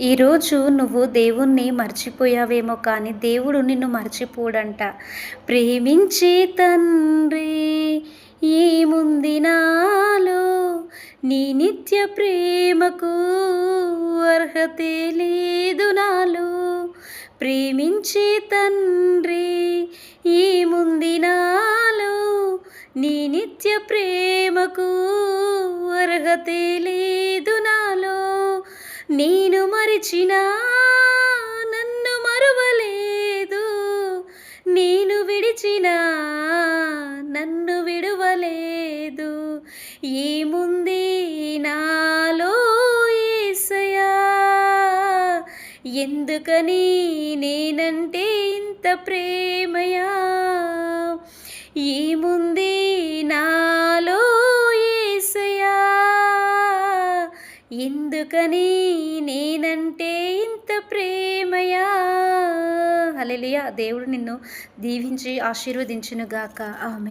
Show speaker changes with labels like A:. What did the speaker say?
A: ఈరోజు నువ్వు దేవుణ్ణి మర్చిపోయావేమో కానీ దేవుడు నిన్ను మర్చిపోడంట. ప్రేమించే తండ్రి ఏముంది నాలో, నీ నిత్య ప్రేమకు అర్హతే లేదు నాలో. ప్రేమించే తండ్రి ఏముంది నాలో, నీ నిత్య ప్రేమకు అర్హతే లేదు నాలో. నేను మరిచినా నన్ను మరువలేదు, నేను విడిచినా నన్ను విడువలేదు. ఏముంది నాలో యేసయ్యా, ఎందుకని నేనంటే ఇంత ప్రేమయా. ఏముంది నాలో యేసయ్యా, ఎందుకని నేనంటే ఇంత ప్రేమయా. హల్లెలూయా. దేవుడు నిన్ను దీవించి ఆశీర్వదించునుగాక. ఆమేన్.